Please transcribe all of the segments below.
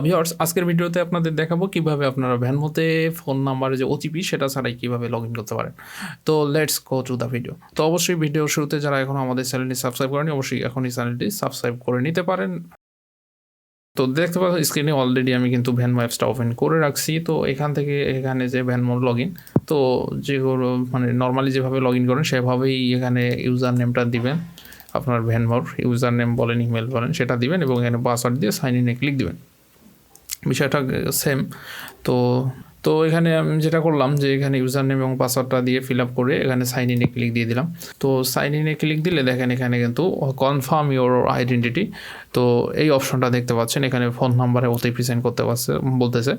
Viewers, আজকের ভিডিওতে আপনাদের দেখাবো কিভাবে আপনারা ভ্যানমোতে ফোন নাম্বারে যে ওটিপি সেটা ছাড়াই কিভাবে লগ ইন করতে পারেন। তো let's go to the video. তো অবশ্যই ভিডিওর শুরুতে যারা এখনও আমাদের চ্যানেলটি সাবস্ক্রাইব করেনি অবশ্যই এখনই চ্যানেলটি সাবস্ক্রাইব করে নিতে পারেন। তো দেখতে পাচ্ছেন স্ক্রিনে অলরেডি আমি কিন্তু ভ্যানমো অ্যাপসটা ওপেন করে রাখছি। তো এখান থেকে এখানে যে ভ্যানমো লগ ইন, তো যেগুলো মানে নর্মালি যেভাবে লগ ইন করেন সেভাবেই এখানে ইউজার নেমটা দিবেন, আপনার ভ্যানমোর ইউজার নেম বলেন ইমেল বলেন সেটা দিবেন এবং এখানে পাসওয়ার্ড দিয়ে সাইন ইনে ক্লিক দিবেন। বিষয়টা সেম। তো তো এখানে আমি যেটা করলাম যে এখানে ইউজার নেম এবং পাসওয়ার্ডটা দিয়ে ফিল আপ করে এখানে সাইন ইনে ক্লিক দিয়ে দিলাম। তো সাইন ইনে ক্লিক দিলে দেখেন এখানে কিন্তু কনফার্ম ইওর আইডেন্টিটি, তো এই অপশনটা দেখতে পাচ্ছেন। এখানে ফোন নাম্বারে ওটিপি সেন্ড করতে বলতেছে।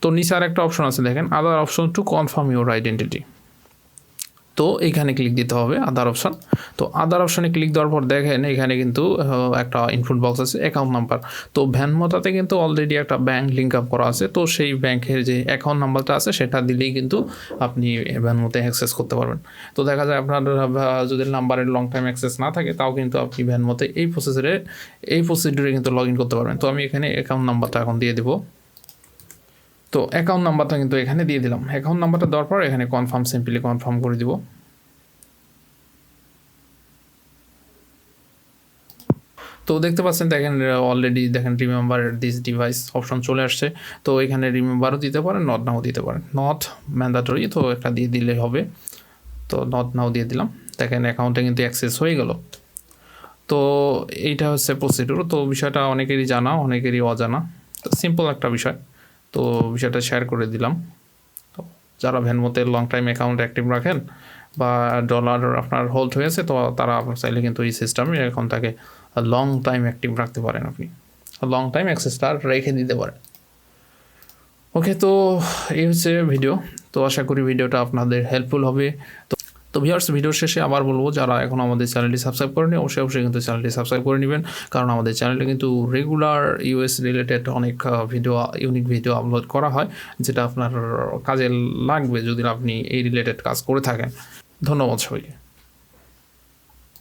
তো নিচে আর একটা অপশন আছে দেখেন, আদার option to confirm your identity. তো এইখানে ক্লিক দিতে হবে আদার অপশন। তো আদার অপশনে ক্লিক দেওয়ার পর দেখেন এখানে কিন্তু একটা ইনপুট বক্স আছে অ্যাকাউন্ট নাম্বার। তো ভ্যানমোটাতে কিন্তু অলরেডি একটা ব্যাঙ্ক লিঙ্ক আপ করা আছে। তো সেই ব্যাংকের যে অ্যাকাউন্ট নাম্বারটা আছে সেটা দিলেই কিন্তু আপনি ভ্যানমোতে অ্যাক্সেস করতে পারবেন। তো দেখা যায় আপনার যদি নাম্বারের লং টাইম অ্যাক্সেস না থাকে তাও কিন্তু আপনি ভ্যানমোতে এই প্রসিডিউরে কিন্তু লগ ইন করতে পারবেন। তো আমি এখানে অ্যাকাউন্ট নাম্বারটা এখন দিয়ে দেবো। তো অ্যাকাউন্ট নাম্বারটা কিন্তু এখানে দিয়ে দিলাম। অ্যাকাউন্ট নাম্বারটা দেওয়ার পর এখানে সিম্পলি কনফার্ম করে দিব। তো দেখতে পাচ্ছেন দেখেন অলরেডি দেখেন রিমেম্বার দিস ডিভাইস অপশন চলে আসছে। তো এখানে রিমেম্বারও দিতে পারেন, নট নাও দিতে পারেন। নট ম্যান্ডাটরি, তো একটা দিয়ে দিলে হবে। তো নট নাও দিয়ে দিলাম। দেখেন অ্যাকাউন্টে কিন্তু অ্যাক্সেস হয়ে গেল। তো এইটা হচ্ছে প্রসিডিউর। তো বিষয়টা অনেকেরই জানা অনেকেরই অজানা, তো সিম্পল একটা বিষয়। তো বিষয়টা শেয়ার করে দিলাম। তো যারা ভ্যানমোতে লং টাইম অ্যাকাউন্ট অ্যাক্টিভ রাখেন বা ডলার আপনার হোল্ড হয়েছে, তো তারা আপনার চাইলে কিন্তু এই সিস্টেমে এখন তাকে লং টাইম অ্যাক্টিভ রাখতে পারেন, আপনি লং টাইম অ্যাক্সেসটা রেখে দিতে পারেন। ওকে, তো এই হচ্ছে ভিডিও। তো আশা করি ভিডিওটা আপনাদের হেল্পফুল হবে। তো ভিউয়ার্স, ভিডিওর শেষে আবার বলবো যারা এখন আমাদের চ্যানেলটি সাবস্ক্রাইব করেনি অবশ্যই কিন্তু চ্যানেলটি সাবস্ক্রাইব করে নেবেন, কারণ আমাদের চ্যানেলে কিন্তু রেগুলার ইউএস রিলেটেড অনেক ইউনিক ভিডিও আপলোড করা হয়, যেটা আপনার কাজে লাগবে যদি আপনি এই রিলেটেড কাজ করে থাকেন। ধন্যবাদ সবাইকে।